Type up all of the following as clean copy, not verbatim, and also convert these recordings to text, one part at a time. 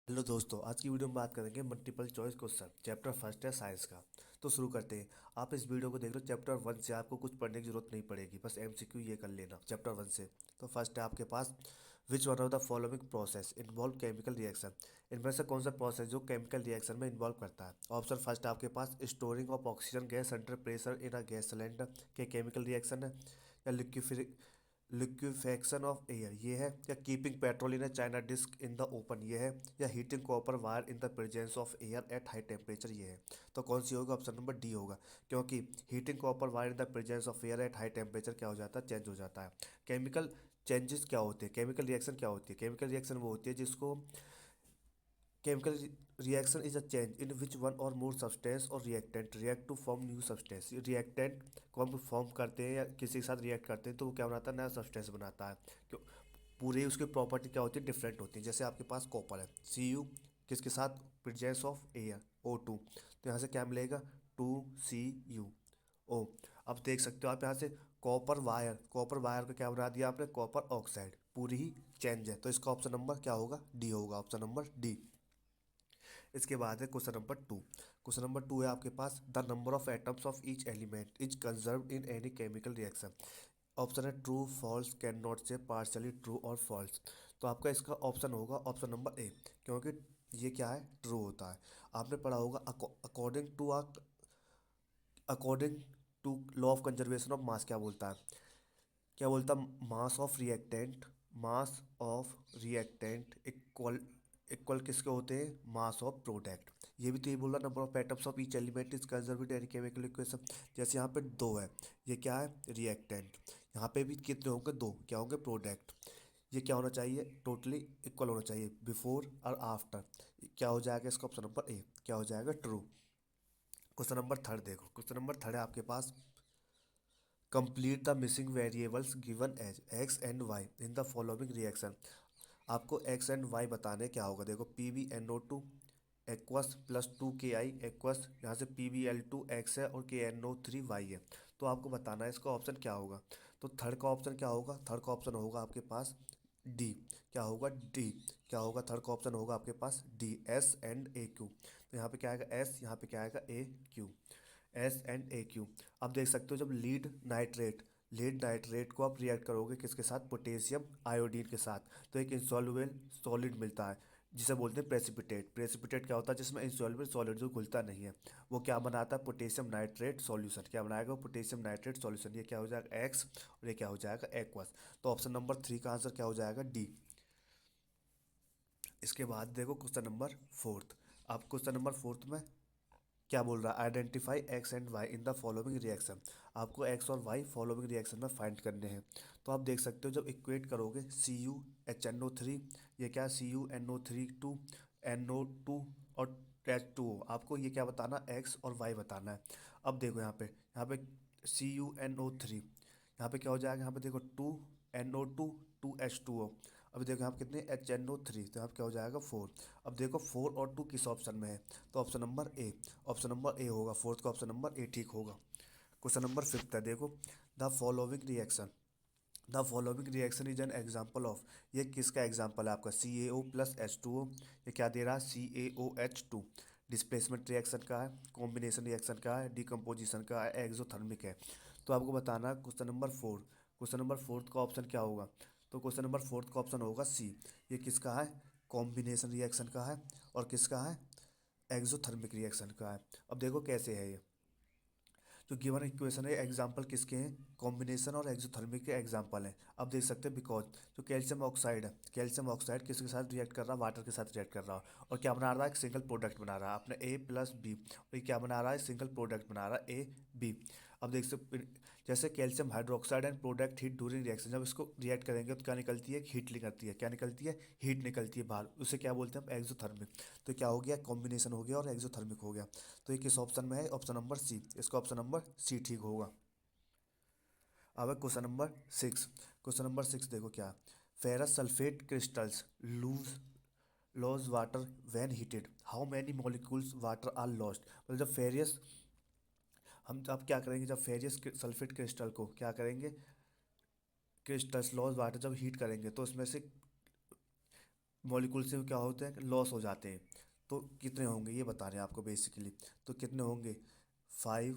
Hello दोस्तों, आज की वीडियो में बात करेंगे multiple choice question. Chapter first है साइंस का। तो शुरू करते हैं। आप इस वीडियो को देख लो, चैप्टर वन से आपको कुछ पढ़ने की जरूरत नहीं पड़ेगी, बस एमसीक्यू ये कर लेना चैप्टर वन से। तो फर्स्ट है आपके पास, which one of the following process involve chemical reaction. इनमें से कौन सा प्रोसेस जो केमिकल रिएक्शन में इन्वॉल्व करता है। ऑप्शन फर्स्ट आपके पास, storing of oxygen gas under pressure in a gas cylinder के केमिकल रिएक्शन है, या लिक्विफेक्शन ऑफ एयर ये है, या keeping petrol in china dish in the open ये है, या heating copper wire in the presence of air at high temperature ये है। तो कौन सी होगा? ऑप्शन नंबर डी होगा, क्योंकि heating copper wire in the presence of air at high temperature क्या हो जाता है? चेंज हो जाता है। केमिकल चेंजेस क्या होते हैं? केमिकल रिएक्शन क्या होती है? केमिकल रिएक्शन वो होती है जिसको chemical reaction is a change in which one or more substance or reactant react to form new substance. Reactant को हम फॉर्म करते हैं या किसी के साथ रिएक्ट करते हैं तो वो क्या बनाता है? नया सब्सटेंस बनाता है। क्यों? पूरे उसकी प्रॉपर्टी क्या होती है? डिफरेंट होती है। जैसे आपके पास कॉपर है, Cu किसके साथ? प्रेजेंस ऑफ एयर O2, तो यहाँ से क्या मिलेगा? 2Cu O। अब देख सकते हो आप यहाँ से, कॉपर वायर को क्या बना दिया आपने? Copper oxide. पूरी ही चेंज है, तो इसका ऑप्शन नंबर क्या होगा? डी होगा, ऑप्शन नंबर डी। इसके बाद है question number two. Question number two है आपके पास, the number of atoms of each element is conserve in any chemical reaction. Option है true, false, can not say, partially true और false. तो आपका इसका ऑप्शन होगा ऑप्शन नंबर ए, क्योंकि ये क्या है? ट्रू होता है। आपने पढ़ा होगा according to law of conservation of mass क्या बोलता है? क्या बोलता? Mass of reactant equal equal किसके होते हैं? Mass of product. ये भी तो ये बोल रहा, number of atoms of each element is conserved in chemical equation. जैसे यहाँ पे दो है, ये क्या है? रिएक्टेंट। यहाँ पे भी कितने होंगे? दो। क्या होंगे? प्रोडक्ट। ये क्या होना चाहिए? टोटली इक्वल होना चाहिए, बिफोर और आफ्टर। क्या हो जाएगा इसका? ऑप्शन नंबर ए क्या हो जाएगा? ट्रू। क्वेश्चन नंबर थर्ड देखो, क्वेश्चन नंबर थर्ड है आपके पास, complete the missing variables given as x and Y in the following reaction. आपको एक्स एंड वाई बताने क्या होगा? देखो, PbNO2 aqueous plus 2Ki aqueous, यहाँ से PbL2 एक्स है और KNO3 वाई है। तो आपको बताना है इसका ऑप्शन क्या होगा। तो थर्ड का ऑप्शन क्या होगा? थर्ड का ऑप्शन होगा आपके पास डी। क्या होगा? डी। क्या होगा? थर्ड का ऑप्शन होगा आपके पास डी, S&AQ। तो यहाँ पे क्या आएगा? एस, यहाँ पे क्या आएगा? AQ। S&AQ। अब देख सकते हो, जब लीड नाइट्रेट को आप रिएक्ट करोगे किसके साथ? पोटेशियम आयोडीन के साथ, तो एक इंसॉल्युबल सॉलिड मिलता है जिसे बोलते हैं प्रेसिपिटेट। प्रेसिपिटेट क्या होता है? जिसमें इंसॉल्युबल सॉलिड जो घुलता नहीं है, वो क्या बनाता है? Potassium nitrate solution. क्या बनाएगा? Potassium nitrate solution. ये क्या हो जाएगा? एक्स, और ये क्या हो जाएगा? एक्वस। तो ऑप्शन नंबर थ्री का आंसर क्या हो जाएगा? डी। इसके बाद देखो क्वेश्चन नंबर फोर्थ। आप क्वेश्चन नंबर फोर्थ में क्या बोल रहा है? Identify X and Y in the following reaction. आपको एक्स और वाई फॉलोइंग रिएक्शन में फाइंड करने हैं। तो आप देख सकते हो, जब इक्वेट करोगे CuHNO3, ये क्या? CuNO3 2NO2 और H2O। आपको ये क्या बताना? एक्स और वाई बताना है। अब देखो यहाँ पे CuNO3, यहाँ पे क्या हो जाएगा? यहाँ पे देखो 2NO2 2H2O। अब देखो यहाँ पे कितने? HNO3, तो यहाँ पे क्या हो जाएगा? 4। अब देखो 4 और 2 किस ऑप्शन में है? तो ऑप्शन नंबर ए, ऑप्शन नंबर ए होगा। फोर्थ का ऑप्शन नंबर ए ठीक होगा। क्वेश्चन नंबर फिफ्थ है देखो, the following reaction the following reaction is an example of. ये किसका एग्जाम्पल है आपका? CaO+H2O। ये क्या दे रहा है? CaOH2। डिस्प्लेसमेंट रिएक्शन का है, कॉम्बिनेशन रिएक्शन का है, डिकम्पोजिशन का है, एक्सोथर्मिक है। तो आपको बताना है question number four. Question number fourth का ऑप्शन क्या होगा? तो क्वेश्चन नंबर फोर्थ का ऑप्शन होगा सी। ये किसका है? कॉम्बिनेशन रिएक्शन का है। और किसका है? एक्सोथर्मिक रिएक्शन का है। अब देखो कैसे है ये, जो गिवन इक्वेशन है, एग्जाम्पल किसके हैं? कॉम्बिनेशन और एक्सोथर्मिक के एग्जाम्पल हैं। अब देख सकते हैं, बिकॉज जो कैल्शियम ऑक्साइड है, कैल्शियम ऑक्साइड किसके साथ रिएक्ट कर रहा है? वाटर के साथ रिएक्ट कर रहा है, और क्या बना रहा है? एक सिंगल प्रोडक्ट बना रहा है अपने A+B। और ये क्या बना रहा है? सिंगल प्रोडक्ट बना रहा है AB। अब देख सकते, जैसे calcium hydroxide and product heat during reaction, जब इसको रिएक्ट करेंगे तो क्या निकलती है? हीट निकलती है। क्या निकलती है? हीट निकलती है बाहर, उसे क्या बोलते हैं हम? एक्सोथर्मिक। तो क्या हो गया? कॉम्बिनेशन हो गया और एक्सोथर्मिक हो गया। तो ये किस ऑप्शन में है? Option number C. इसका ऑप्शन नंबर सी ठीक होगा। अब है question number six. Question number six देखो क्या, ferrous sulphate crystals loose loss water when heated, how many molecules water are lost. मतलब जब फेरियस, हम अब क्या करेंगे? जब फेरियस सल्फेट क्रिस्टल को क्या करेंगे? क्रिस्टल्स लॉस वाटर जब हीट करेंगे तो उसमें से मॉलिक्यूल से क्या होते हैं, लॉस हो जाते हैं। तो कितने होंगे ये बता रहे हैं आपको बेसिकली। तो कितने होंगे, 5,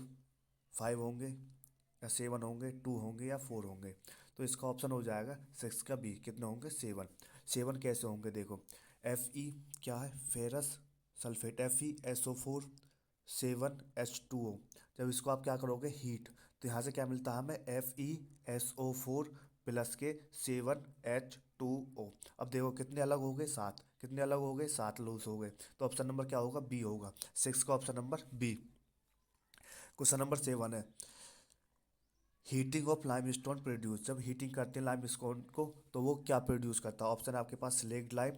5 होंगे या 7 होंगे, 2 होंगे या 4 होंगे। तो इसका ऑप्शन हो जाएगा 6 का बी, कितने होंगे 7। 7 कैसे होंगे देखो, Fe क्या है, फेरस सल्फेट, FeSO4 7H2O। जब इसको आप क्या करोगे हीट, तो यहाँ से क्या मिलता है हमें, FeSO4 प्लस के 7H2O। अब देखो कितने अलग हो गए, 7, कितने अलग हो गए, 7 लूज हो गए। तो ऑप्शन नंबर क्या होगा, बी होगा, 6 का option number B. Question number 7 है, हीटिंग ऑफ लाइमस्टोन प्रोड्यूस, जब हीटिंग करते हैं लाइमस्टोन को तो वो क्या प्रोड्यूस करता है। ऑप्शन है आपके पास slaked lime,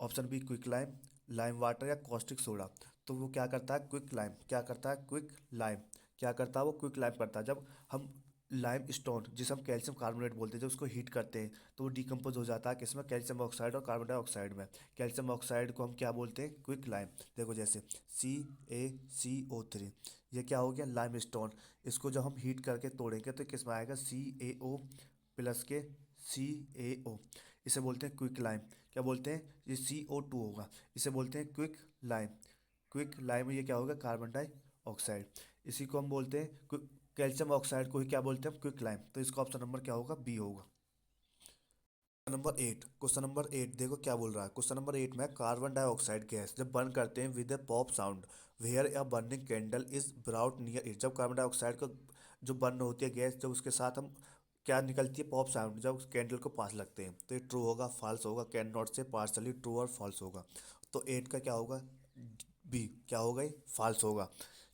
option B quick lime, lime water या कॉस्टिक सोडा। तो वो क्या करता है, क्विक लाइम, क्या करता है, क्विक लाइम, क्या करता है वो क्विक लाइम करता है। जब हम लाइम स्टोन जिसे हम कैल्शियम कार्बोनेट बोलते हैं, जब उसको हीट करते हैं तो वो डिकम्पोज हो जाता है किसमें, कैल्शियम ऑक्साइड और कार्बन डाइऑक्साइड में। कैल्शियम ऑक्साइड को हम क्या बोलते हैं, क्विक लाइम। देखो जैसे CaCO3, ये क्या हो गया, लाइम स्टोन। इसको जब हम हीट करके तोड़ेंगे तो किस में आएगा, CaO प्लस के CaO। इसे बोलते हैं क्विक लाइम। क्या बोलते हैं, ये CO2 होगा, इसे बोलते हैं क्विक लाइम। क्विक लाइम ये क्या होगा, कार्बन डाइऑक्साइड। इसी को हम बोलते हैं कैल्शियम ऑक्साइड को ही क्या बोलते हैं हम, क्विक लाइम। तो इसका ऑप्शन नंबर क्या होगा, बी होगा। नंबर 8, क्वेश्चन नंबर 8 देखो क्या बोल रहा है। क्वेश्चन नंबर 8 में, कार्बन डाइऑक्साइड गैस जब बर्न करते हैं with a pop sound where a burning candle is brought near it. जब कार्बन डाइऑक्साइड को जो बर्न होती है गैस, जब उसके साथ हम क्या निकलती है, पॉप साउंड, जब कैंडल को पास लगते हैं। तो ये ट्रू होगा, फॉल्स होगा, कैन नॉट से पार्सली ट्रू और फॉल्स होगा। तो 8 का क्या होगा, बी, क्या होगा ये, फॉल्स होगा।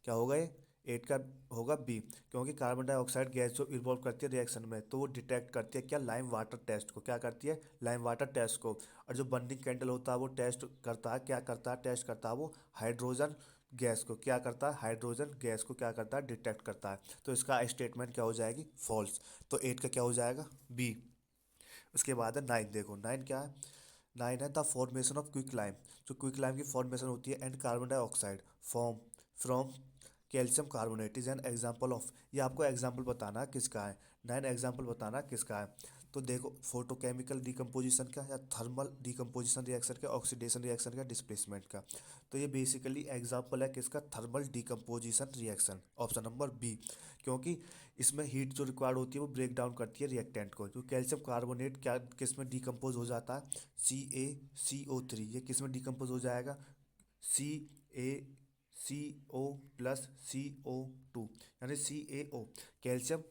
क्या होगा ये, 8 का होगा बी, क्योंकि कार्बन डाइऑक्साइड गैस जो इन्वॉल्व करती है रिएक्शन में, तो वो डिटेक्ट करती है क्या, लाइम वाटर टेस्ट को, क्या करती है, लाइम वाटर टेस्ट को। और जो बर्निंग कैंडल होता है वो टेस्ट करता है, क्या करता है, टेस्ट करता है वो हाइड्रोजन गैस को, क्या करता है, हाइड्रोजन गैस को क्या करता है, डिटेक्ट करता है। तो इसका स्टेटमेंट क्या हो जाएगी, फॉल्स। तो 8 का क्या हो जाएगा, बी। उसके बाद है 9, देखो 9 क्या है, 9 है the formation of quick lime. जो क्विक लाइम की फॉर्मेशन होती है and carbon dioxide form from calcium carbonate is an example of. ये आपको एग्जाम्पल बताना है किसका है, 9 एग्जाम्पल बताना किसका है। तो देखो फोटोकेमिकल डिकम्पोजिशन का या थर्मल डिकम्पोजिशन रिएक्शन का, ऑक्सीडेशन रिएक्शन का, डिस्प्लेसमेंट का। तो ये बेसिकली एग्जाम्पल है किसका, thermal decomposition reaction, option number B. क्योंकि इसमें हीट जो रिक्वायर्ड होती है वो ब्रेक डाउन करती है रिएक्टेंट को। जो कैल्शियम कार्बोनेट क्या किस में डिकम्पोज हो जाता है, CaCO3, ये किस में डिकम्पोज हो जाएगा, CaCO प्लस CO2, यानी CaO, कैल्शियम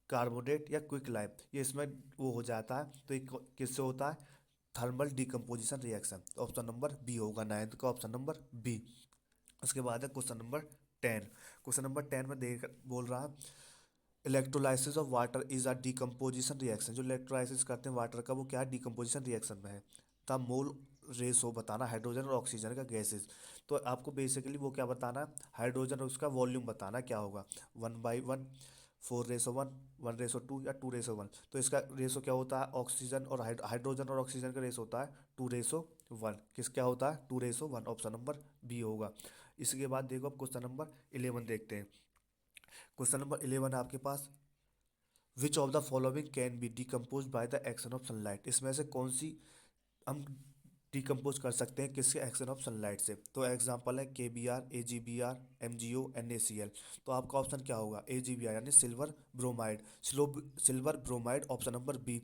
कार्बोनेट या क्विक लाइम, ये इसमें वो हो जाता है। तो ये किससे होता है, थर्मल डिकम्पोजिशन रिएक्शन। तो ऑप्शन नंबर बी होगा, 9 का ऑप्शन नंबर बी। उसके बाद है क्वेश्चन नंबर 10। क्वेश्चन नंबर 10 में देख बोल रहा है, electrolysis of water is a decomposition reaction. जो इलेक्ट्रोलाइसिस करते हैं वाटर का वो क्या है, डिकम्पोजिशन रिएक्शन में है। द मोल रेशो बताना हाइड्रोजन और ऑक्सीजन का गैसेस। तो आपको बेसिकली वो क्या बताना है, हाइड्रोजन और उसका वॉल्यूम बताना क्या होगा, 1/1, 4:1, 1:2 या 2:1। तो इसका रेशो क्या होता है, ऑक्सीजन और हाइड्रोजन और ऑक्सीजन का रेशो होता है 2:1। किस क्या होता है, 2:1, ऑप्शन नंबर बी होगा। इसके बाद देखो अब क्वेश्चन नंबर 11 देखते हैं। क्वेश्चन नंबर 11 है आपके पास, which of the following can be decompose by the action of sunlight. इसमें से कौन सी हम डिकम्पोज कर सकते हैं किसके एक्शन ऑफ सनलाइट से। तो एग्जांपल है KBr, AgBr, MgO, NaCl। तो आपका ऑप्शन क्या होगा, AgBr यानी silver bromide, silver bromide, option number B.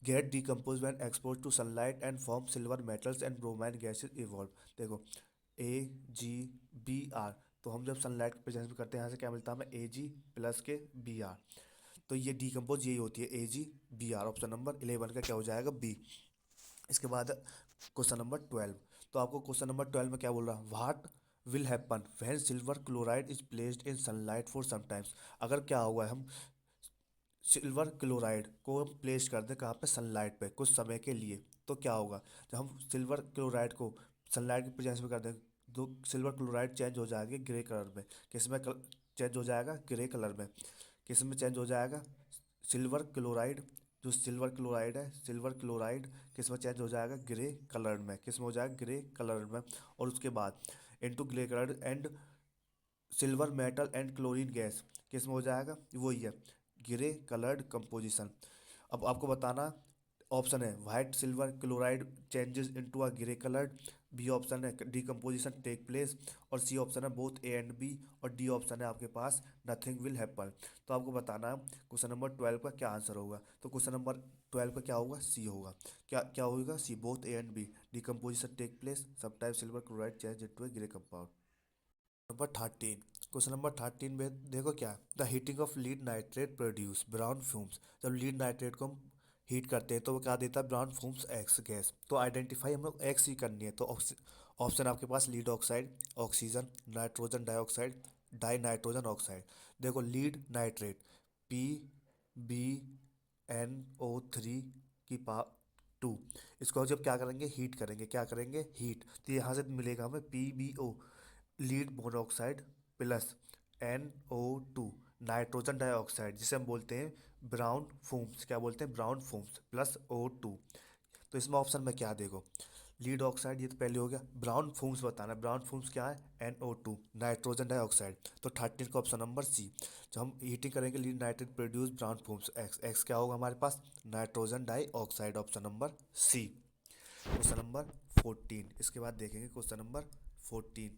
Get decompose when expose to sunlight and form silver metals and bromide gases evolve. देखो AgBr, तो हम जब सनलाइट के प्रेजेंस में करते हैं यहाँ से क्या मिलता है हमें, Ag प्लस के Br। तो ये डिकम्पोज यही होती है AgBr, ऑप्शन नंबर 11 का क्या हो जाएगा, बी। इसके बाद क्वेश्चन नंबर 12। तो आपको क्वेश्चन नंबर 12 में क्या बोल रहा है, what will happen when silver chloride is placed in sunlight for some times. अगर क्या हुआ है, हम सिल्वर क्लोराइड को हम प्लेस कर दें कहाँ पे, सनलाइट पे कुछ समय के लिए, तो क्या होगा, जब हम सिल्वर क्लोराइड को सनलाइट के प्रेजेंस में कर दें तो सिल्वर क्लोराइड चेंज हो जाएगा ग्रे कलर में। किस में चेंज हो जाएगा, ग्रे कलर में। किस में चेंज हो जाएगा, सिल्वर क्लोराइड, जो सिल्वर क्लोराइड है, सिल्वर क्लोराइड किस में चेंज हो जाएगा, ग्रे कलर में। किस में हो जाएगा, ग्रे कलर में। और उसके बाद into grey colour and silver metal and chlorine gas किस में हो जाएगा, वही है, ग्रे कलर्ड कंपोजिशन। अब आपको बताना ऑप्शन है white silver chloride changes into a grey coloured, B option है डिकम्पोजिशन टेक प्लेस, और सी ऑप्शन है बोथ ए एंड बी, और डी ऑप्शन है आपके पास नथिंग विल हैपन। तो आपको बताना है क्वेश्चन नंबर 12 का क्या आंसर होगा। तो क्वेश्चन नंबर 12 का क्या होगा, सी होगा। क्या क्या होगा, C both A and B, decomposition take place, sometime silver chloride change into a grey compound. Number 13, question number 13 में देखो क्या, the heating of lead nitrate produce brown fumes. जब लीड नाइट्रेट को हम हीट करते हैं तो वो क्या देता है, ब्राउन फ्यूम्स एक्स गैस। तो आइडेंटिफाई हम लोग एक्स ही करनी है। तो ऑप्शन आपके पास lead oxide, oxygen, nitrogen dioxide, dinitrogen oxide. देखो लीड नाइट्रेट PbNO3 की पावर 2, इसको जब क्या करेंगे, हीट करेंगे, क्या करेंगे, हीट, तो यहाँ से मिलेगा हमें PbO, lead monoxide, plus NO2 nitrogen dioxide, जिसे हम बोलते हैं ब्राउन फूम्स, क्या बोलते हैं, ब्राउन फूम्स, प्लस O2। तो इसमें ऑप्शन में क्या देखो, लीड ऑक्साइड ये तो पहले हो गया, ब्राउन फूम्स बताना है, ब्राउन फूम्स क्या है, NO2 नाइट्रोजन डाइऑक्साइड। तो 13 का ऑप्शन नंबर सी। जब हम हीटिंग करेंगे lead nitrate produce brown fumes X, X क्या होगा हमारे पास, nitrogen dioxide, option number C. Question number 14, इसके बाद देखेंगे क्वेश्चन नंबर 14।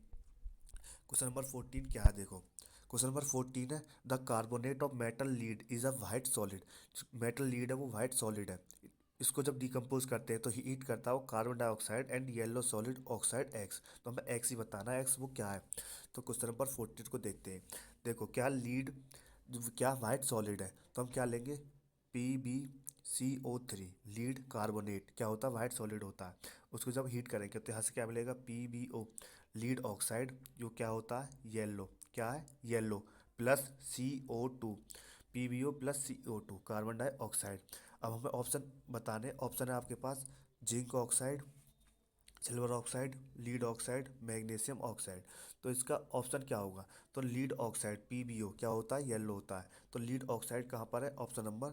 क्वेश्चन नंबर 14 क्या है देखो, क्वेश्चन नंबर 14 है the carbonate of metal lead is a white solid. Metal lead है वो वाइट सॉलिड है, इसको जब डिकम्पोज करते हैं तो हीट करता है वो carbon dioxide and yellow solid oxide x. तो हमें एक्स ही बताना है, एक्स वो क्या है। तो क्वेश्चन नंबर 14 को देखते हैं। देखो क्या लीड, क्या वाइट सॉलिड है, तो हम क्या लेंगे, PbCO3, लीड कार्बोनेट क्या होता है, वाइट सॉलिड होता है। उसको जब हीट करेंगे तो यहाँ से क्या मिलेगा, PbO, लीड ऑक्साइड, जो क्या होता है येलो, क्या है yellow, plus CO2, PbO plus CO2 carbon dioxide. अब हमें ऑप्शन बताने, ऑप्शन है आपके पास zinc oxide, silver oxide, lead oxide, magnesium oxide. तो इसका ऑप्शन क्या होगा, तो लीड ऑक्साइड PbO क्या होता है, येलो होता है। तो लीड ऑक्साइड कहाँ पर है, ऑप्शन नंबर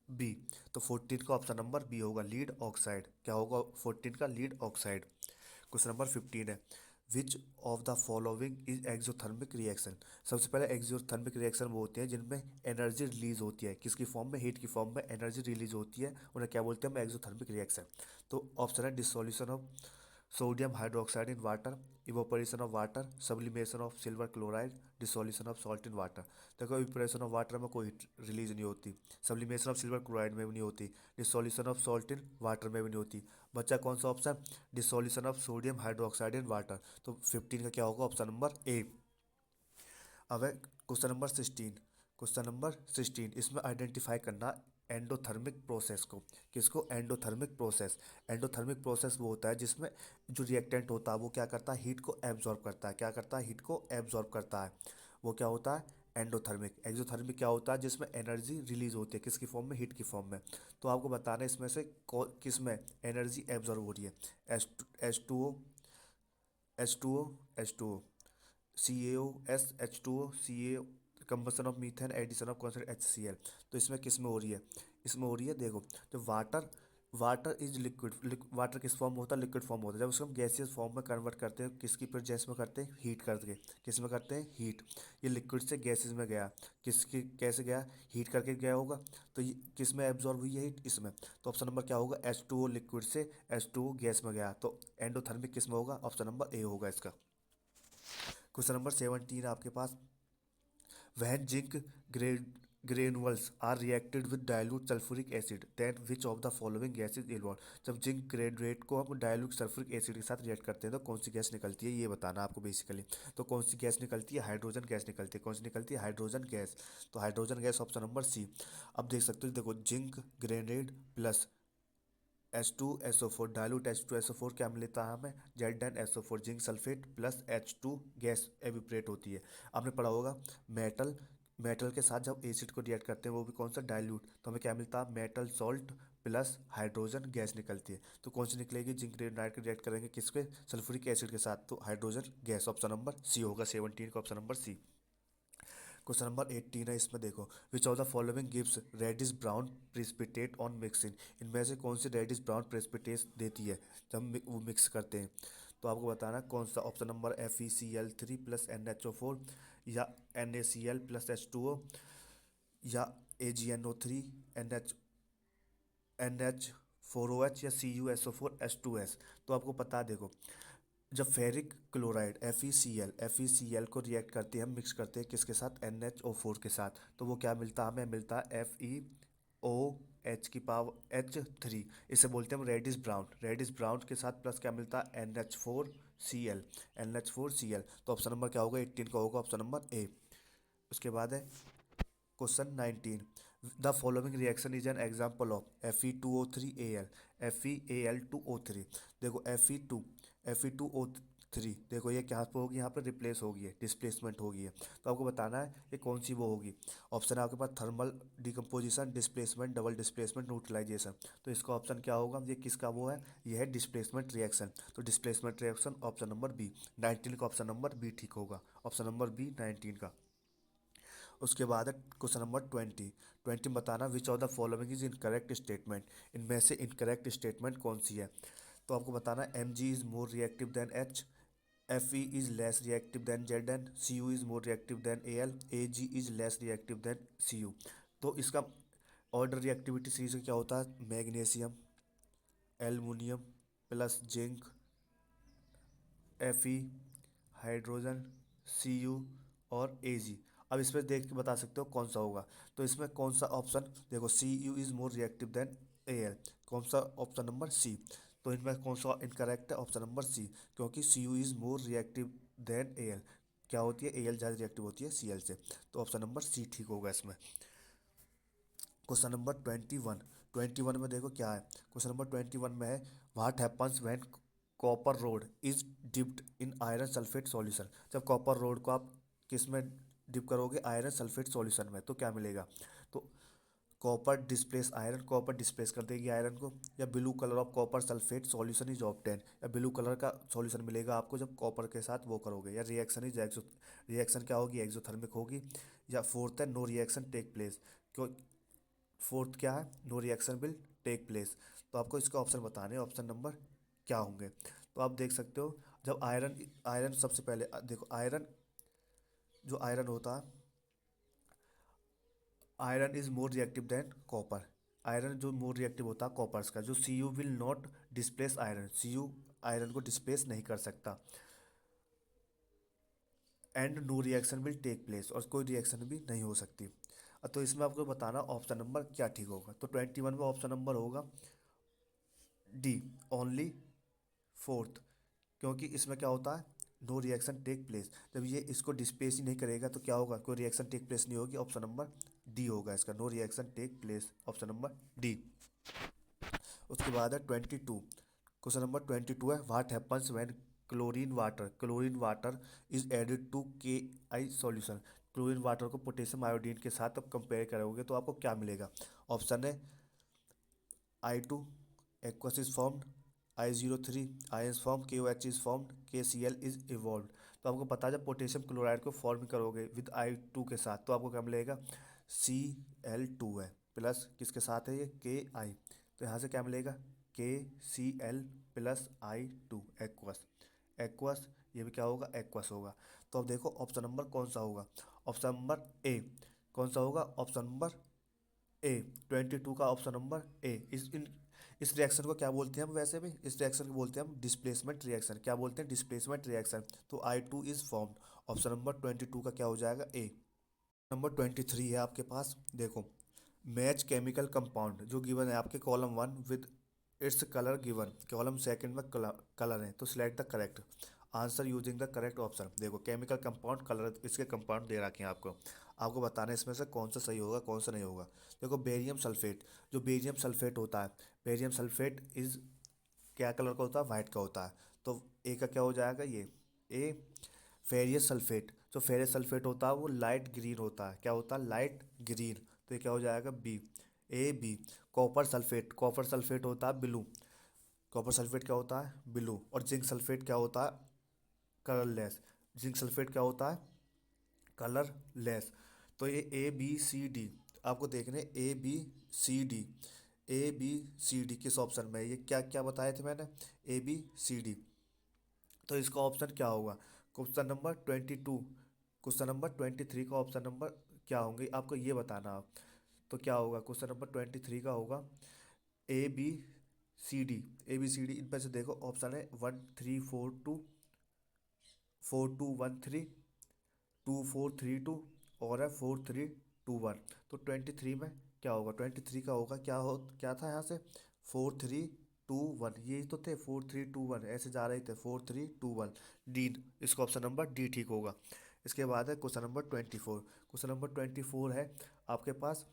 बी। तो 14 का ऑप्शन नंबर बी होगा, लीड ऑक्साइड क्या होगा 14 का, लीड ऑक्साइड। क्वेश्चन नंबर 15 है विच of the following is exothermic reaction. सबसे पहले एक्सोथर्मिक रिएक्शन वो होते हैं जिनमें एनर्जी रिलीज होती है, किसकी फॉर्म में, हीट की फॉर्म में एनर्जी रिलीज होती है, उन्हें क्या बोलते हैं हम, एक्सोथर्मिक रिएक्शन। तो ऑप्शन है dissolution of sodium hydroxide in water, evaporation of water, sublimation of silver chloride, dissolution of salt in water. देखो इवोपरेशन ऑफ वाटर में कोई हीट रिलीज नहीं होती, सब्लिमेशन ऑफ सिल्वर क्लोराइड में भी नहीं होती, dissolution of salt in water में भी नहीं होती। बच्चा कौन सा option, dissolution of sodium hydroxide in water. तो 15 का क्या होगा, ऑप्शन नंबर ए। अब है क्वेश्चन नंबर 16, क्वेश्चन नंबर 16 इसमें आइडेंटिफाई करना एंडोथर्मिक प्रोसेस को, किसको, एंडोथर्मिक प्रोसेस। एंडोथर्मिक प्रोसेस वो होता है जिसमें जो रिएक्टेंट होता है वो क्या करता है, हीट को एब्जॉर्ब करता है, क्या करता है, हीट को एब्जॉर्ब करता है, वो क्या होता है, एंडोथर्मिक। एक्सोथर्मिक क्या होता है, जिसमें एनर्जी रिलीज होती है, किसकी फॉर्म में, हीट की फॉर्म में। तो आपको बताना है इसमें से किस में एनर्जी एब्जॉर्ब हो रही है, H2O, H2O, CaO, CaO, combustion of methane, addition of कौन सा, HCl। तो इसमें किस में हो रही है, इसमें हो रही है देखो, जो water, water is liquid, water किस फॉर्म में होता है, लिक्विड फॉर्म में होता है। जब उसको हम गैसियस फॉर्म में कन्वर्ट करते हैं, किसकी प्रेजेंस में करते हैं, हीट करके, किस में करते हैं, हीट। ये लिक्विड से गैसेस में गया, किसकी कैसे गया, हीट करके गया होगा। तो ये किस में एब्जॉर्ब हुई है हीट, इसमें। तो ऑप्शन नंबर क्या होगा, H2O लिक्विड से H2O गैस में गया, तो एंडोथर्मिक किस में होगा, ऑप्शन नंबर ए होगा इसका। क्वेश्चन नंबर 17 आपके पास, when zinc granules are reacted with dilute sulfuric acid then which of the following gases evolve। जब जिंक ग्रेनुलेट को हम डाइल्यूट सल्फ्यूरिक एसिड के साथ रिएक्ट करते हैं तो कौन सी गैस निकलती है, ये बताना आपको बेसिकली। तो कौन सी गैस निकलती है, हाइड्रोजन गैस निकलती है, कौन सी निकलती है, हाइड्रोजन गैस। तो hydrogen gas option number C. अब देख सकते हो, देखो zinc grenade plus H2SO4 dilute H2SO4 क्या मिलता है हमें, Z2SO4, zinc sulphate plus H2 gas evaporate होती है। आपने पढ़ा होगा मेटल, मेटल के साथ जब एसिड को रिएक्ट करते हैं वो भी कौन सा, डाइल्यूट, तो हमें क्या मिलता है, metal salt plus hydrogen gas निकलती है। तो कौन सी निकलेगी, जिंक ग्रेनाइट को रिएक्ट करेंगे किसके, सल्फ्यूरिक एसिड के साथ, तो hydrogen gas, option number C होगा, 17 का option number C. Question number 18 है, इसमें देखो which of the following gives reddish brown precipitate on mixing. इनमें से कौन सी रेडिश ब्राउन प्रेसिपिटेट देती है जब हम वो मिक्स करते हैं। तो आपको बताना है कौन सा, option number FeCl3 plus NHO4, या NaCl प्लस H2O, या AgNO3 NH NH4OH या CuSO4H2S। तो आपको पता देखो, जब फेरिक क्लोराइड FeCl को रिएक्ट करते हैं, हम मिक्स करते हैं किसके साथ, NHO4 के साथ, तो वो क्या मिलता है, हमें मिलता है FeOH की पावर H3। इसे बोलते हैं हम रेडिश ब्राउन के साथ प्लस क्या मिलता है, NH4Cl। तो ऑप्शन नंबर क्या होगा, 18 का होगा ऑप्शन नंबर ए। उसके बाद है question 19, the following reaction is an example of Fe2O3Al FeAl2O3। देखो Fe2O3, देखो ये क्या पे होगी, यहाँ पे रिप्लेस होगी है, डिस्प्लेसमेंट होगी है। तो आपको बताना है ये कौन सी वो होगी। ऑप्शन है आपके पास thermal decomposition, displacement, double displacement, neutralisation. तो इसका ऑप्शन क्या होगा, ये किसका वो है, ये है डिस्प्लेसमेंट रिएक्शन। तो displacement reaction option number B, 19 का ऑप्शन नंबर बी ठीक होगा, ऑप्शन नंबर बी 19 का। उसके बाद है क्वेश्चन नंबर 20 बताना विच of the following is incorrect statement. इनमें से इनकरेक्ट स्टेटमेंट कौन सी है। तो आपको बताना है Mg is more reactive then H, Fe is less reactive than Zn, Cu is more reactive then Al, Ag is less reactive than Cu। तो इसका ऑर्डर रिएक्टिविटी सीरीज क्या होता है, magnesium, aluminium plus zinc, Fe, hydrogen, Cu और Ag। अब इसमें देख के बता सकते हो कौन सा होगा। तो इसमें कौन सा ऑप्शन, देखो Cu is more reactive then Al, कौन सा, ऑप्शन नंबर सी। तो इनमें कौन सा इनकरेक्ट है, ऑप्शन नंबर सी, क्योंकि Cu is more reactive then Al। क्या होती है, Al ज़्यादा रिएक्टिव होती है Cl से। तो ऑप्शन नंबर सी ठीक होगा इसमें। क्वेश्चन नंबर 21 में देखो क्या है। क्वेश्चन नंबर 21 में है what happens when copper road is dipped in iron sulphate solution. जब कॉपर रोड को आप किस में डिप करोगे, आयरन सल्फेट सॉल्यूशन में, तो क्या मिलेगा। तो कॉपर डिस्प्लेस कर देगी आयरन को, या blue colour of copper sulphate solution is obtain, या ब्लू कलर का सॉल्यूशन मिलेगा आपको जब कॉपर के साथ वो करोगे, या रिएक्शन क्या होगी, एक्सोथर्मिक होगी। या फोर्थ है नो रिएक्शन टेक प्लेस, क्यों, फोर्थ क्या है, no reaction will take place. तो आपको इसका ऑप्शन बताने हैं, ऑप्शन नंबर क्या होंगे। तो आप देख सकते हो, जब आयरन आयरन सबसे पहले देखो, आयरन जो आयरन होता है, iron is more reactive than copper. Iron जो मोर रिएक्टिव होता है कॉपर्स का, जो Cu will not displace iron, Cu iron को डिस्प्लेस नहीं कर सकता। And no reaction will take place, और कोई रिएक्शन भी नहीं हो सकती। तो इसमें आपको बताना ऑप्शन नंबर क्या ठीक होगा। तो 21 में ऑप्शन नंबर होगा डी, ओनली फोर्थ, क्योंकि इसमें क्या होता है, नो रिएक्शन टेक प्लेस, जब ये इसको डिस्प्लेस ही नहीं करेगा तो क्या होगा, कोई रिएक्शन टेक प्लेस नहीं होगी। ऑप्शन नंबर डी होगा इसका, no reaction take place, option number D. उसके बाद है 22, क्वेश्चन नंबर 22 है what happens when chlorine water is added to KI solution. Chlorine water को पोटेशियम आयोडीन के साथ अब कंपेयर करोगे तो आपको क्या मिलेगा। ऑप्शन है I2 aqueous is formed, I03 ions formed, KOH is formed, KCl is evolved। तो आपको पता है जब पोटेशियम क्लोराइड को फॉर्म करोगे विद I2 के साथ तो आपको क्या मिलेगा, Cl2 है प्लस किसके साथ है ये, KI। तो यहाँ से क्या मिलेगा, KCl plus I2 aqueous, aqueous, ये भी क्या होगा, एक्वस होगा। तो अब देखो ऑप्शन नंबर कौन सा होगा, ऑप्शन नंबर ए, कौन सा होगा, ऑप्शन नंबर ए, 22 का ऑप्शन नंबर ए। इस रिएक्शन को क्या बोलते हैं हम, वैसे भी इस रिएक्शन को बोलते हैं हम डिस्प्लेसमेंट रिएक्शन। क्या बोलते हैं, डिस्प्लेसमेंट रिएक्शन। तो I2 is formed, option number 22 का क्या हो जाएगा, ए। नंबर 23 है आपके पास, देखो मैच केमिकल कंपाउंड जो गिवन है आपके column 1 with its colour given, column second में कलर है, तो select the correct answer using the correct option. देखो केमिकल कंपाउंड कलर इसके कंपाउंड दे रखे हैं आपको, आपको बताना है इसमें से कौन सा सही होगा कौन सा नहीं होगा। देखो बेरियम सल्फेट, जो बेरियम सल्फेट होता है, बेरियम सल्फेट इज क्या कलर का होता है, वाइट का होता है। तो ए का क्या हो जाएगा ये, ए। फेरियस सल्फेट, जो फेरियस सल्फेट होता है वो लाइट ग्रीन होता है, क्या होता है, लाइट ग्रीन। तो ये क्या हो जाएगा, B, A B. Copper sulphate, copper sulphate होता है ब्लू, कॉपर सल्फेट क्या होता है, ब्लू। और जिंक सल्फेट क्या होता है, कलरलेस। जिंक सल्फेट क्या होता है, कलरलेस। तो ये A B C D आपको देखने, A B C D, A B C D किस ऑप्शन में है, ये क्या क्या बताए थे मैंने, A B C D। तो इसका ऑप्शन क्या होगा, क्वेश्चन नंबर 22, क्वेश्चन नंबर 23 का ऑप्शन नंबर क्या होंगे आपको ये बताना आप। तो क्या होगा, क्वेश्चन नंबर 23 का होगा ABCD, ABCD इनमें से देखो ऑप्शन है 1342, 4213, 2432 और है 4321। तो 23 में क्या होगा, 23 का होगा क्या था यहाँ से 4321, ये तो थे 4321, ऐसे जा रहे थे 4321। डी, इसका ऑप्शन नंबर डी ठीक होगा। इसके बाद है क्वेश्चन नंबर 24। क्वेश्चन नंबर 24 है आपके पास,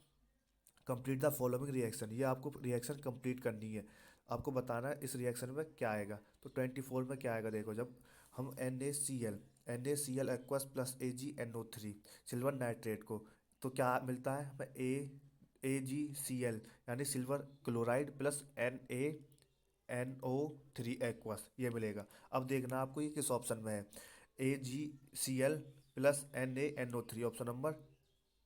कंप्लीट द फॉलोइंग रिएक्शन। ये आपको रिएक्शन कंप्लीट करनी है, आपको बताना है इस रिएक्शन में क्या आएगा। तो 24 में क्या आएगा देखो, जब हम NaCl aqueous plus AgNO3 silver nitrate को, तो क्या मिलता है हमें AgCl यानी silver chloride plus NaNO3 aqueous, ये मिलेगा। अब देखना आपको ये किस ऑप्शन में है, AgCl plus NaNO3, option number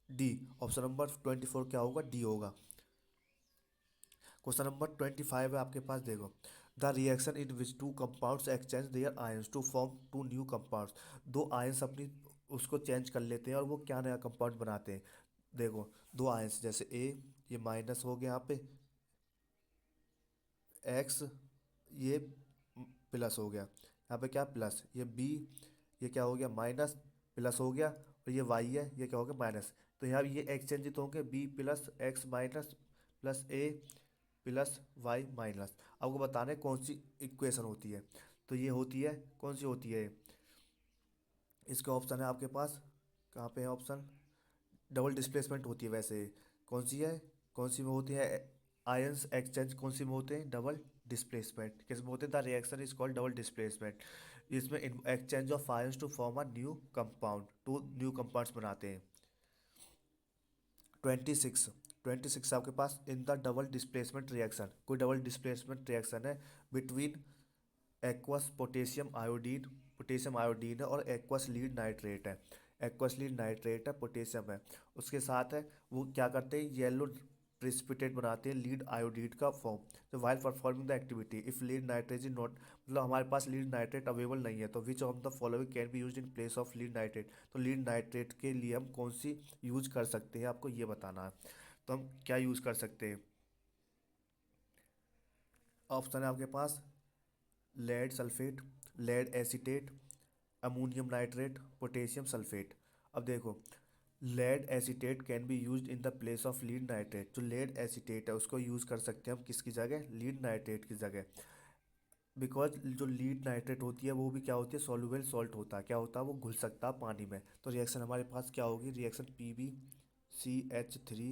D. Option number 24 क्या होगा, डी होगा। क्वेश्चन नंबर 25 है आपके पास, देखो the reaction in which two compounds exchange their ions to form two new compounds. दो आयंस अपनी उसको चेंज कर लेते हैं और वो क्या नया कंपाउंड बनाते हैं। देखो दो आयंस, जैसे ए, ये माइनस हो गया यहाँ पे, एक्स, ये प्लस हो गया यहाँ पे, क्या प्लस, ये बी, ये क्या हो गया माइनस, प्लस हो गया, और ये वाई है, ये क्या हो गया माइनस। तो यहाँ ये एक्सचेंज तो होंगे, B plus X minus plus A plus Y minus. आपको बताना है कौन सी इक्वेशन होती है, तो ये होती है, कौन सी होती है, इसका ऑप्शन है आपके पास, कहाँ पे है ऑप्शन, डबल डिस्प्लेसमेंट होती है वैसे, कौन सी है, कौन सी में होती है, आयंस एक्सचेंज कौन सी में होते हैं, डबल डिस्प्लेसमेंट, किस में होते हैं, the reaction is called double displacement. इसमें exchange of ions to form a new compound, two new compounds बनाते हैं। 26, 26 आपके पास, in the double displacement reaction, कोई डबल डिस्प्लेसमेंट रिएक्शन है बिटवीन एक्वस पोटेशियम आयोडीन है और एक्वस लीड नाइट्रेट है, एक्वस लीड नाइट्रेट है, पोटेशियम है, उसके साथ है वो क्या करते हैं, येलो प्रेसिपिटेट बनाते हैं लीड आयोडीड का फॉर्म। तो while performing the activity if lead nitrate is not, मतलब हमारे पास लीड नाइट्रेट अवेलेबल नहीं है, तो विच of the following can be used in place of lead nitrate. तो लीड नाइट्रेट के लिए हम कौन सी यूज कर सकते हैं, आपको ये बताना है। तो हम क्या यूज़ कर सकते हैं, ऑप्शन है आपके पास, lead sulphate, lead acetate, ammonium nitrate, potassium sulphate. अब देखो lead acetate can be used in the place of lead nitrate, जो लेड एसीटेट है उसको यूज़ कर सकते हैं हम किसकी जगह, लीड नाइट्रेट की जगह। बिकॉज जो लीड नाइट्रेट होती है वो भी क्या होती है, सॉल्युबल सॉल्ट होता है, क्या होता है वो घुल सकता है पानी में। तो रिएक्शन हमारे पास क्या होगी, रिएक्शन PbCH3C,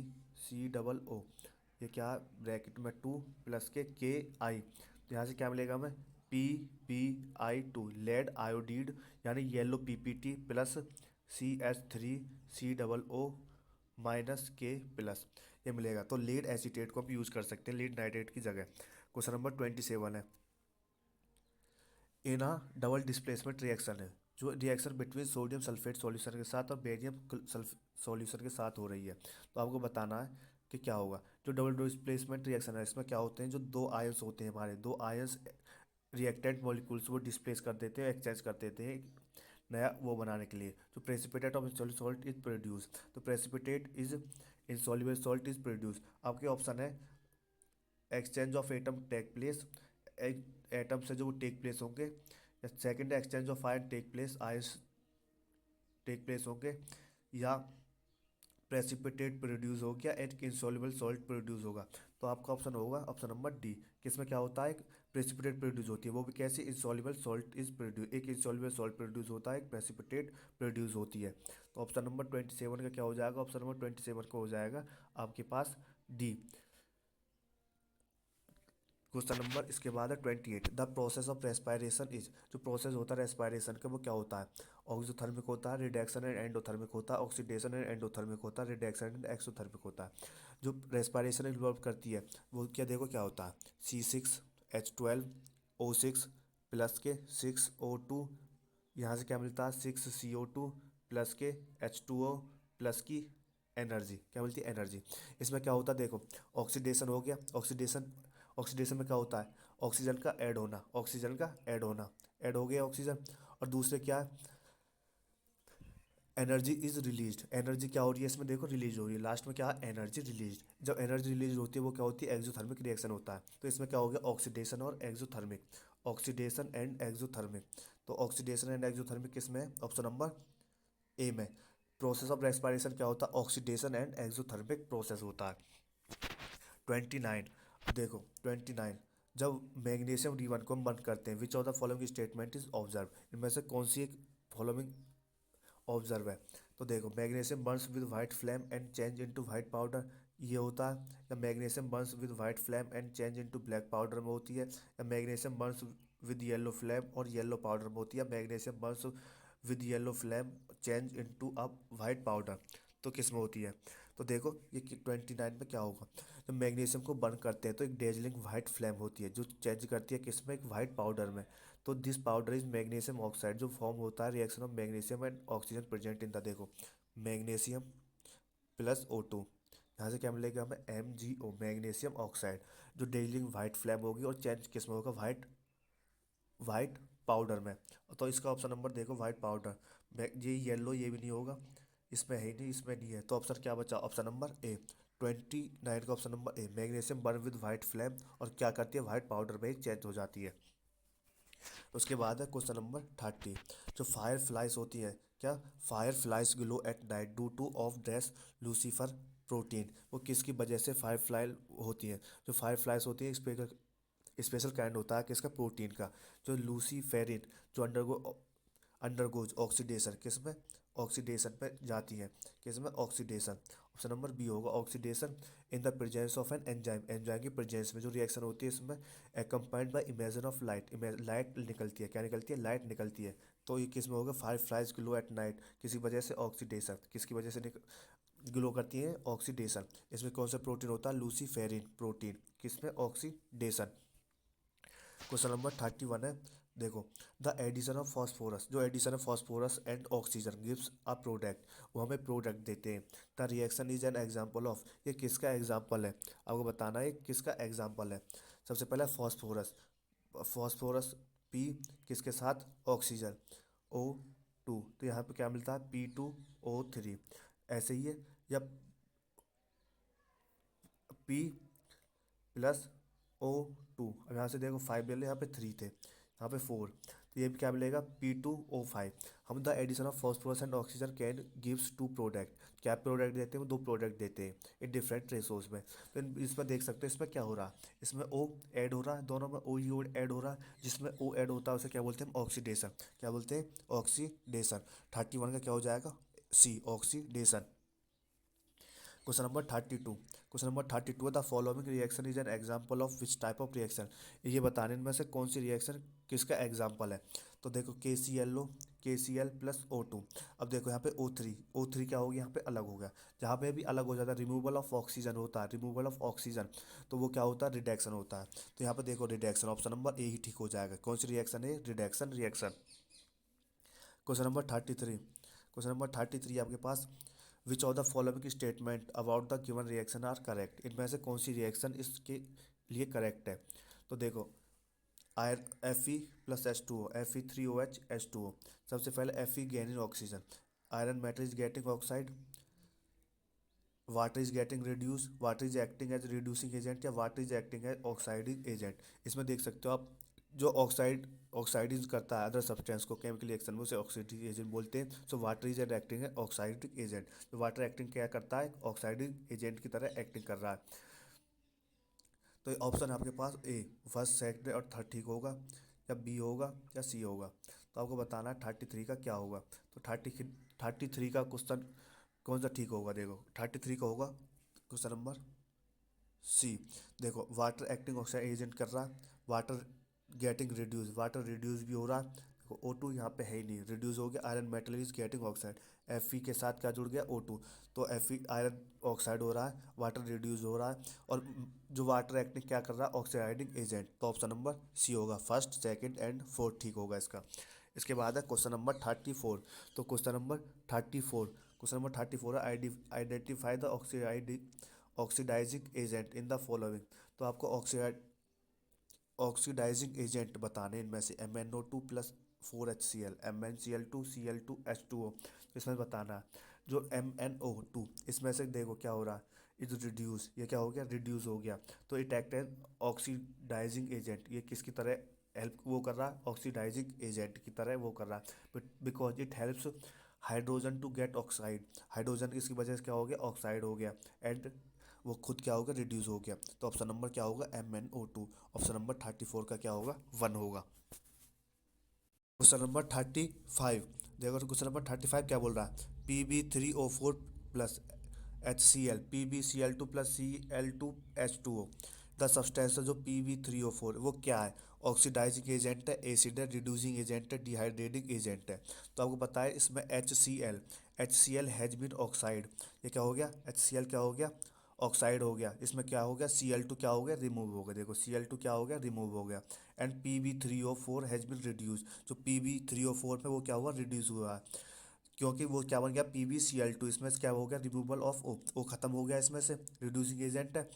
ये क्या ब्रैकेट में 2 प्लस के KI, तो यहाँ से क्या मिलेगा हमें, PbI2 लेड आयोडीड यानी yellow PPT plus CH3C minus के प्लस, ये मिलेगा। तो लीड एसीटेट को हम यूज़ कर सकते हैं लीड नाइट्रेट की जगह। क्वेश्चन नंबर 27 है, इन डबल डिस्प्लेसमेंट रिएक्शन है, जो reaction between sodium sulphate solution के साथ और बेरियम सॉल्यूशन के साथ हो रही है। तो आपको बताना है कि क्या होगा। जो डबल डिस्प्लेसमेंट रिएक्शन है इसमें क्या होते हैं, जो दो आयंस होते हैं हमारे, दो आयंस रिएक्टेंट मॉलिक्यूल्स वो डिस्प्लेस कर देते हैं, एक्सचेंज कर देते हैं एक नया वो बनाने के लिए। जो precipitate of insoluble salt is produce, तो precipitate is insoluble salt is produce. आपके ऑप्शन है exchange of atom take place, atom से जो वो टेक प्लेस होंगे, second exchange of ion take place, ions take place होंगे, या प्रेसिपिटेट प्रोड्यूस हो गया, एक इंसॉल्युबल सॉल्ट प्रोड्यूस होगा। तो आपका ऑप्शन होगा ऑप्शन नंबर डी। किसमें क्या होता है, एक प्रेसिपिटेट प्रोड्यूस होती है, वो भी कैसे, इंसॉल्युबल सॉल्ट इज प्रोड्यूस, एक इंसॉल्युबल सॉल्ट प्रोड्यूस होता है, एक प्रेसिपिटेट प्रोड्यूस होती है। तो ऑप्शन नंबर 27 का क्या हो जाएगा, ऑप्शन नंबर 27 का हो जाएगा आपके पास डी। क्वेश्चन नंबर इसके बाद है 28, the process of respiration is, जो प्रोसेस होता है रेस्पायरेशन का वो क्या होता है, ऑक्सोथर्मिक होता है, रिडक्शन एंड एंडोथर्मिक होता है, ऑक्सीडेशन एंड एंडोथर्मिक होता है, रिडक्शन एंड एक्सोथर्मिक होता है। जो रेस्पायरेशन इन्वॉल्व करती है वो क्या, देखो क्या होता है, C6H12O6 प्लस के 6O2, यहाँ से क्या मिलता है 6CO2 प्लस के H2O प्लस की एनर्जी, क्या मिलती है एनर्जी। इसमें क्या होता है देखो, ऑक्सीडेशन हो गया, ऑक्सीडेशन, ऑक्सीडेशन में क्या होता है, ऑक्सीजन का ऐड होना, ऑक्सीजन का ऐड होना, ऐड हो गया ऑक्सीजन। और दूसरे क्या है, एनर्जी इज रिलीज्ड, एनर्जी क्या हो रही है इसमें, देखो रिलीज हो रही है, लास्ट में क्या है एनर्जी रिलीज। जब एनर्जी रिलीज होती है वो क्या होती है, एक्सोथर्मिक रिएक्शन होता है। तो इसमें क्या हो गया, ऑक्सीडेशन और एक्सोथर्मिक, ऑक्सीडेशन एंड एक्सोथर्मिक। तो ऑक्सीडेशन एंड एक्सोथर्मिक किसमें है, ऑप्शन नंबर ए में। प्रोसेस ऑफ रेस्पिरेशन क्या होता है, ऑक्सीडेशन एंड एक्सोथर्मिक प्रोसेस होता है। 29, देखो 29, जब मैग्नीशियम D1 को हम बंद करते हैं, विच of the following statement is observe, इनमें से कौन सी एक फॉलोइंग ऑब्जर्व है। तो देखो magnesium Burns with white flame and change into white powder, ये होता है। या magnesium Burns with white flame and change into black powder में होती है। या magnesium Burns with yellow flame और येलो पाउडर में होती है। Magnesium Burns with yellow flame change into a white powder, तो किस में होती है। तो देखो ये 29 में क्या होगा, जब मैग्नीशियम को बर्न करते हैं तो एक डेजलिंग वाइट फ्लेम होती है जो चेंज करती है किस में, एक वाइट पाउडर में। तो this powder is magnesium oxide, जो फॉर्म होता है reaction of magnesium and oxygen present in the, देखो मैग्नीशियम प्लस O2, यहाँ से क्या मिलेगा हमें MgO, मैग्नीशियम ऑक्साइड, जो डेजलिंग वाइट फ्लेम होगी और चेंज किस में होगा, वाइट वाइट पाउडर में। तो इसका ऑप्शन नंबर देखो वाइट पाउडर, ये येलो ये भी नहीं होगा, इसमें है ही नहीं, इसमें नहीं है, तो ऑप्शन क्या बचा, ऑप्शन नंबर ए। 29 का option number A, magnesium burn with white flame और क्या करती है, वाइट पाउडर में ही चेंज हो जाती है। उसके बाद है क्वेश्चन नंबर 30, जो फायर फ्लाइज होती हैं, क्या fire flies glow at night due two of dress Lucifer protein, वो किसकी वजह से फायर फ्लाई होती हैं। जो फायर फ्लाइज होती हैं स्पेशल काइंड होता है किसका, प्रोटीन का, जो लूसीफेरिन, जो अंडरगोज ऑक्सीडेशन किस में, ऑक्सीडेशन पे जाती है, किस में, ऑक्सीडेशन। ऑप्शन नंबर बी होगा, oxidation in the presence of an enzyme, enzyme की प्रेजेंस में जो रिएक्शन होती है इसमें accompanied by emission of light, light निकलती है, क्या निकलती है, लाइट निकलती है। तो ये किस में होगा, fire flies glow at night, किसी वजह से ऑक्सीडेशन, किसकी वजह से ग्लो करती है, ऑक्सीडेशन। इसमें कौन सा प्रोटीन होता है, लूसीफेरिन प्रोटीन, किसमें, ऑक्सीडेशन। क्वेश्चन नंबर 31 है, देखो द एडिशन ऑफ फॉस्फोरस, जो addition of phosphorus and oxygen gives a product, वो हमें प्रोडक्ट देते हैं। The reaction is an example of, ये किसका एग्जांपल है, आपको बताना है किसका एग्जांपल है। सबसे पहला फॉस्फोरस, फॉस्फोरस पी किसके साथ, ऑक्सीजन O2, तो यहाँ पे क्या मिलता है, P2O3, ऐसे ही है। या पी प्लस O2, अब यहाँ से देखो 5 ले लो, यहाँ पे 3 थे, यहाँ पे 4, तो ये भी क्या मिलेगा, P2O5। हम the addition of phosphorus and oxygen can gives two product, क्या प्रोडक्ट देते हैं, वो दो प्रोडक्ट देते हैं इन डिफरेंट रेशोज में। तो इसमें देख सकते हो इसमें क्या हो रहा है, इसमें O ऐड हो रहा है, दोनों में O ही ऐड हो रहा है, जिसमें O ऐड होता है उसे क्या बोलते हैं, ऑक्सीडेशन, क्या बोलते हैं, ऑक्सीडेशन। 31 का क्या हो जाएगा, C, oxidation. Question number 32, question number 32, the following reaction is an example of which type of reaction, ये बताने में से कौन सी रिएक्शन किसका एग्जांपल है। तो देखो KCl प्लस O2, अब देखो यहाँ पे O3 क्या हो गया, यहाँ पे अलग हो गया, जहाँ पे भी अलग हो जाता है, रिमूवल ऑफ ऑक्सीजन होता है, रिमूवल ऑफ ऑक्सीजन, तो वो क्या होता है, रिडक्शन होता है। तो यहाँ पे देखो रिडक्शन, ऑप्शन नंबर ए ही ठीक हो जाएगा, कौन सी रिएक्शन है, reduction reaction. Question number 33, question number 33 आपके पास, which of the following statement about the given reaction are correct, इनमें से कौन सी रिएक्शन इसके लिए करेक्ट है। तो देखो आयर Fe plus H2O, Fe3OH H2O, सबसे पहले Fe gaining oxygen, iron metal is getting oxide, water is getting reduce, water is acting as reducing agent, या water is acting as oxidising agent. इसमें देख सकते हो आप, जो ऑक्साइडिज करता है अदर सब्सटेंस को केमिकल रिएक्शन में, उसे ऑक्सीडाइजिंग एजेंट बोलते हैं। So water is an acting है ऑक्साइडिंग एजेंट, तो वाटर एक्टिंग क्या करता है, ऑक्साइडिंग एजेंट की तरह एक्टिंग कर रहा है। तो ऑप्शन आपके पास ए, फर्स्ट सेकंड और थर्ड ठीक होगा, या बी होगा या सी होगा। तो आपको बताना है 33 का क्या होगा। तो 33 का क्वेश्चन कौन सा ठीक होगा, देखो 33 का होगा क्वेश्चन नंबर सी। देखो वाटर एक्टिंग ऑक्साइड एजेंट कर रहा है, water getting reduce, water reduce भी हो रहा है, देखो O2 यहाँ पे है ही नहीं, रिड्यूस हो गया, iron metal is getting oxide, Fe के साथ क्या जुड़ गया, O2, तो Fe आयरन ऑक्साइड हो रहा है, वाटर रिड्यूस हो रहा है, और जो वाटर एक्टिंग क्या कर रहा है, ऑक्सीडाइजिंग एजेंट। तो ऑप्शन नंबर सी होगा, फर्स्ट सेकंड एंड फोर्थ ठीक होगा इसका। इसके बाद है क्वेश्चन नंबर 34, तो क्वेश्चन नंबर 34, क्वेश्चन नंबर 34 है, identify the oxidising agent in the following. तो आपको ऑक्सीडाइजिंग एजेंट बताने इनमें से MnO2 plus 4HCl, MnCl2 Cl2H2O। इसमें बताना है जो MnO2, इसमें से देखो क्या हो रहा है, इज रिड्यूस, ये क्या हो गया, रिड्यूस हो गया। तो it act as oxidising agent, ये किसकी तरह हेल्प वो कर रहा है, ऑक्सीडाइजिंग एजेंट की तरह वो कर रहा है, because it helps hydrogen to get oxide, hydrogen इसकी वजह से क्या हो गया, ऑक्साइड हो गया, एंड वो खुद क्या होगा, रिड्यूस हो गया। तो ऑप्शन नंबर क्या होगा, MnO2। ऑप्शन नंबर 34 का क्या होगा, 1 होगा। क्वेश्चन नंबर 35, देखो क्वेश्चन नंबर 35 क्या बोल रहा है, Pb3O4 plus HCl, PbCl2 plus Cl2H2O। The substance जो Pb3O4 वो क्या है, ऑक्सीडाइजिंग एजेंट है, एसिड है, रिड्यूसिंग एजेंट है, डिहाइड्रेटिंग एजेंट है। तो आपको पता है इसमें HCl हैज बीन ऑक्साइड, ये क्या हो गया, HCl क्या हो गया, ऑक्साइड हो गया। इसमें क्या हो गया, Cl2 क्या हो गया, रिमूव हो गया, देखो Cl2 क्या हो गया, रिमूव हो गया। And Pb3O4 has been reduce, जो Pb3O4 पे वो क्या हुआ, रिड्यूस हुआ है, क्योंकि वो क्या बन गया, PbCl2, इसमें से क्या हो गया, रिमूवल ऑफ ओ खत्म हो गया, इसमें से रिड्यूसिंग एजेंट है।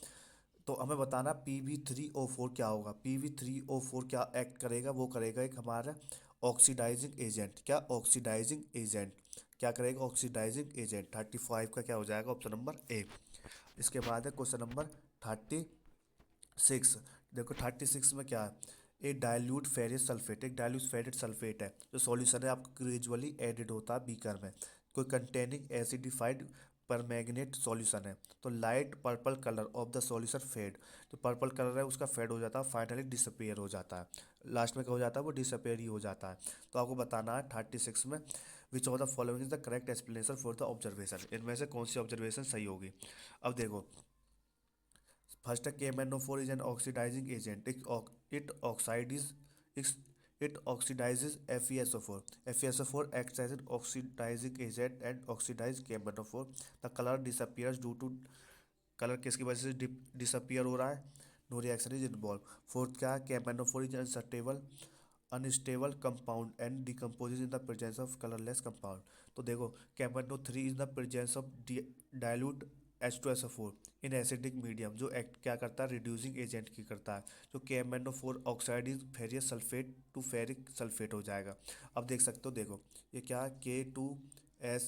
तो हमें बताना Pb3O4 क्या होगा, Pb3O4 क्या एक्ट करेगा, वो करेगा एक हमारा ऑक्सीडाइजिंग एजेंट, क्या ऑक्सीडाइजिंग एजेंट, क्या करेगा, ऑक्सीडाइजिंग एजेंट। 35 का क्या हो जाएगा, ऑप्शन नंबर ए। इसके बाद है क्वेश्चन नंबर 36, देखो 36 में क्या है, एक डाइल्यूट फेरस सल्फेट, एक डाइल्यूट फेरस सल्फेट है जो सॉल्यूशन है आपको ग्रेजुअली एडिड होता है बीकर में, कोई कंटेनिंग एसिडिफाइड परमैंगनेट सॉल्यूशन है। तो light purple colour of the solution fade, जो पर्पल कलर है उसका फेड हो जाता है, फाइनली डिसअपियर हो जाता है, लास्ट में क्या हो जाता है, वो डिसअपियर ही हो जाता है। तो आपको बताना है 36 में, विच of the following is the correct explanation for the observation, इनमें से कौन सी ऑब्जर्वेशन सही होगी। अब देखो फर्स्ट है KMnO4 is an oxidising agent, it oxidise it oxidizes FeSO4. FeSO4 acts as an oxidizing agent and oxidize KMnO4. The color disappears due to, colour किसकी वजह से डिसअपियर हो रहा है, no reaction is involve. Fourth क्या है, KMnO4 is unstable compound and decomposes in the presence of colourless compound. तो देखो KMnO3 is the presence of dilute H2SO4 in acidic medium, जो एक्ट क्या करता है, रिड्यूसिंग एजेंट की करता है। जो KMnO4 oxide is ferrous sulphate to ferric sulphate हो जाएगा। अब देख सकते हो, देखो ये क्या, K2S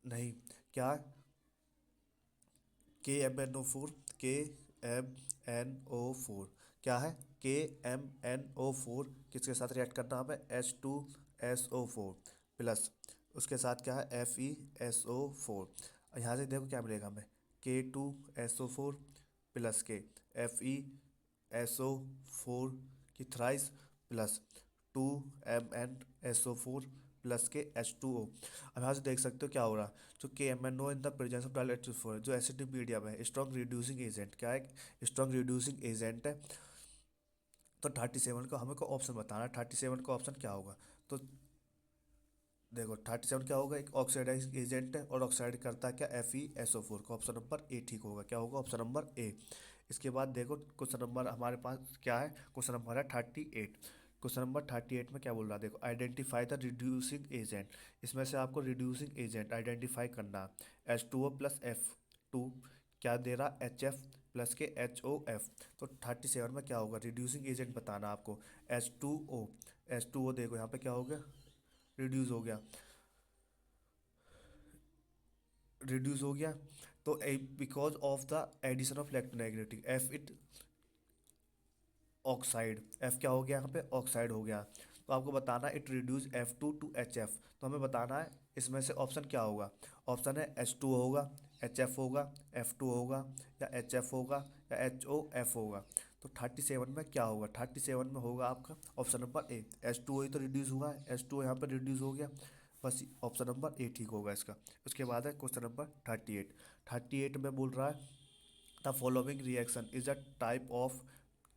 नहीं, क्या KMnO4, KMnO4 क्या है, KMnO4 किसके साथ रिएक्ट करना हमें, H2SO4 प्लस उसके साथ क्या है, FeSO4। यहाँ से देखो क्या मिलेगा हमें, K2SO4 प्लस के FeSO4 की थ्राइस प्लस 2MnSO4 प्लस के H2O। अब यहाँ से देख सकते हो क्या हो रहा है, जो KMnO in the presence of dielectric, जो एसिडिक मीडियम है, स्ट्रॉन्ग रिड्यूसिंग एजेंट, क्या है, स्ट्रॉन्ग रिड्यूसिंग एजेंट है। तो 37 का हमें को ऑप्शन बताना है, 37 का ऑप्शन क्या होगा। तो देखो 37 क्या होगा, एक ऑक्सीडाइजिंग एजेंट है और ऑक्साइड करता है क्या, FeSO4 का, ऑप्शन नंबर ए ठीक होगा, क्या होगा, ऑप्शन नंबर ए। इसके बाद देखो क्वेश्चन नंबर हमारे पास क्या है, क्वेश्चन नंबर है 38। क्वेश्चन नंबर 38 में क्या बोल रहा है, देखो आइडेंटिफाई द रिड्यूसिंग एजेंट, इसमें से आपको रिड्यूसिंग एजेंट आइडेंटिफाई करना है। H2O प्लस F2 क्या दे रहा, HF प्लस के HOF। तो 37 में क्या होगा, रिड्यूसिंग एजेंट बताना आपको, H2O। H2O देखो यहाँ पे क्या हो गया, रिड्यूस हो गया, रिड्यूस हो गया। तो because of the addition of electronegative F it oxide, F क्या हो गया यहाँ पे, ऑक्साइड हो गया। तो आपको बताना है it reduce F2 to HF। तो हमें बताना है इसमें से ऑप्शन क्या होगा, ऑप्शन है H2 होगा, HF होगा, F2 होगा, या HF होगा, या HOF होगा। तो 37 में क्या होगा, 37 में होगा आपका ऑप्शन नंबर ए, H2O ही तो रिड्यूस हुआ है, H2O यहाँ पर रिड्यूस हो गया, बस ऑप्शन नंबर ए ठीक होगा इसका। उसके बाद है क्वेश्चन नंबर 38। 38 में बोल रहा है the following reaction is a type of,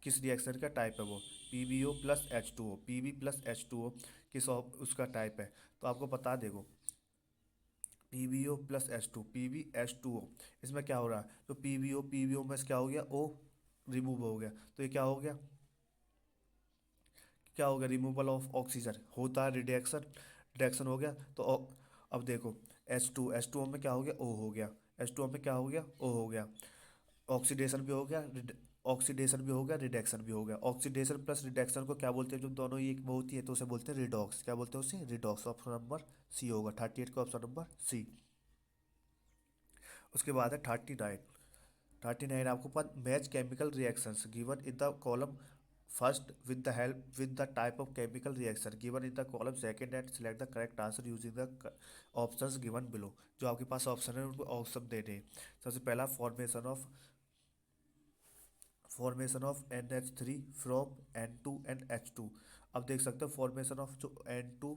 किस रिएक्शन का टाइप है वो, PbO plus H2O, Pb plus H2O किस उसका टाइप है। तो आपको बता देखो PbO प्लस H2, PbH2O, इसमें क्या हो रहा है, तो PbO में से क्या हो गया, O रिमूव हो गया, तो ये क्या हो गया, क्या हो गया, रिमूवल ऑफ ऑक्सीजन होता है, रिडक्शन, रिडक्शन हो गया। तो अब देखो H2O में क्या हो गया, O हो गया, H2O में क्या हो गया, O हो गया, ऑक्सीडेशन भी हो गया, ऑक्सीडेशन भी हो गया, रिडक्शन भी हो गया। ऑक्सीडेशन प्लस रिडक्शन को क्या बोलते हैं, जब दोनों ही एक में होती है तो उसे बोलते हैं रिडॉक्स। क्या बोलते हैं उसे? रिडॉक्स। ऑप्शन नंबर सी होगा 38 का, ऑप्शन नंबर सी। उसके बाद है 39। 39 आपको पास match chemical reactions given in the column first with the help with the type of chemical reaction given in the column second and select the correct answer using the options given below. जो आपके पास option है उनको option देने हैं। सबसे पहला formation of NH3 from N2 and H2। अब देख सकते हो फॉर्मेशन ऑफ जो N2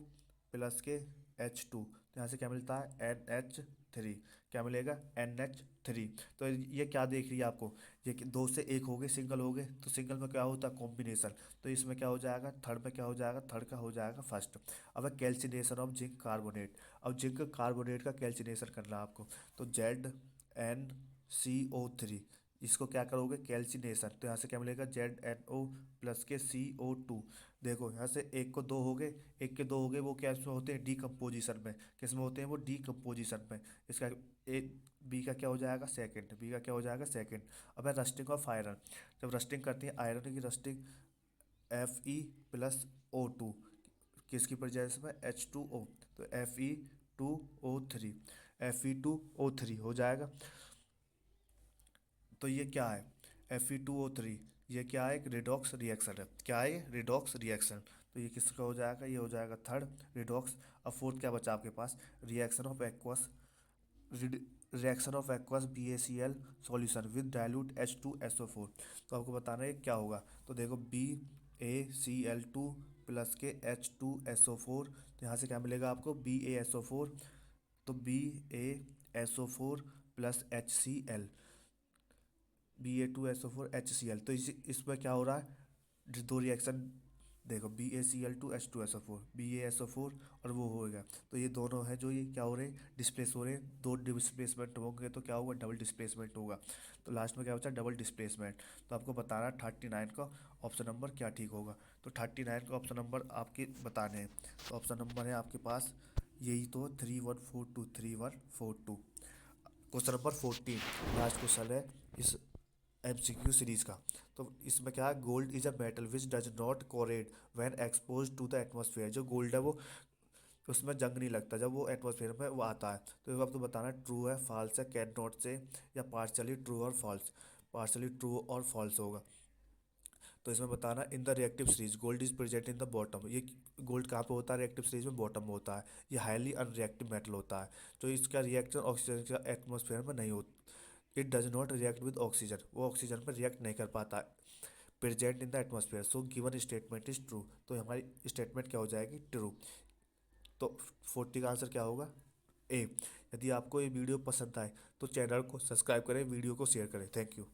प्लस के H2, तो यहाँ से क्या मिलता है NH3। क्या मिलेगा? NH3। तो ये क्या देख रही है आपको, ये कि दो से एक हो गए, सिंगल हो गए, तो सिंगल में क्या होता है? कॉम्बिनेशन। तो इसमें क्या हो जाएगा? थर्ड में क्या हो जाएगा? थर्ड का हो जाएगा फर्स्ट। अब है कैल्सिनेशन ऑफ जिंक कार्बोनेट। अब जिंक कार्बोनेट का कैल्सिनेशन करना है आपको, तो ZnCO3, इसको क्या करोगे? कैल्सिनेशन। तो यहाँ से क्या मिलेगा? ZnO प्लस के CO2। देखो यहाँ से एक को दो हो गए, एक के दो हो गए, वो क्या इसमें होते हैं? डीकम्पोजिशन में। किस में होते हैं वो? डीकम्पोजिशन में। इसका एक बी का क्या हो जाएगा? सेकंड। बी का क्या हो जाएगा? सेकंड। अब है रस्टिंग ऑफ आयरन। जब रस्टिंग करती है आयरन की रस्टिंग, Fe+O2 किसकी प्रेजेंस में? H2O। तो Fe2O3, Fe2O3 हो जाएगा। तो ये क्या है? Fe2O3, ये क्या है? एक रिडॉक्स रिएक्शन है। क्या है ये? Redox reaction. तो ये किसका हो जाएगा? ये हो जाएगा थर्ड, रिडॉक्स। अब फोर्थ क्या बचा आपके पास? Reaction of aqueous reaction of aqueous BaCl solution with dilute H2SO4। तो आपको बताना है क्या होगा। तो देखो BaCl2 प्लस के H2SO4, तो यहाँ से क्या मिलेगा आपको? BaSO4। तो BaSO4 plus HCl, Ba2SO4 HCl। तो इसमें क्या हो रहा है? दो रिएक्शन। देखो BaCl2H2SO4, BaSO4 और वो हो गया। तो ये दोनों है जो ये क्या हो रहे हैं? डिस्प्लेस हो रहे हैं। दो डिस्प्लेसमेंट होंगे तो क्या होगा? डबल डिस्प्लेसमेंट होगा। तो लास्ट में क्या बचा? Double displacement. तो आपको बताना है 39 का ऑप्शन नंबर क्या ठीक होगा। तो 39 का ऑप्शन नंबर आपके बताने हैं। तो ऑप्शन नंबर है आपके पास यही तो 3142, 3142। क्वेश्चन नंबर 14 लास्ट क्वेश्चन है इस MCQ सीरीज का। तो इसमें क्या है? Gold is a metal which does not corrode when expose to the atmosphere. जो गोल्ड है वो उसमें जंग नहीं लगता जब वो एटमॉस्फेयर में वो आता है। तो ये आपको बताना है ट्रू है, फॉल्स है, कैन नॉट से, या पार्शली ट्रू और फॉल्स। पार्शली ट्रू और फॉल्स होगा। तो इसमें बताना in the reactive series gold is present in the bottom. ये गोल्ड कहाँ पे होता है? रिएक्टिव सीरीज में बॉटम में होता है। ये हाईली अनरिएक्टिव मेटल होता है। तो इसका रिएक्शन ऑक्सीजन का एटमॉस्फेयर में नहीं होता। It does not react with oxygen, वो ऑक्सीजन पर रिएक्ट नहीं कर पाता present in the atmosphere. So given statement is true. तो हमारी स्टेटमेंट क्या हो जाएगी? ट्रू। तो 40 का आंसर क्या होगा? ए। यदि आपको ये वीडियो पसंद आए तो चैनल को सब्सक्राइब करें, वीडियो को शेयर करें। Thank you.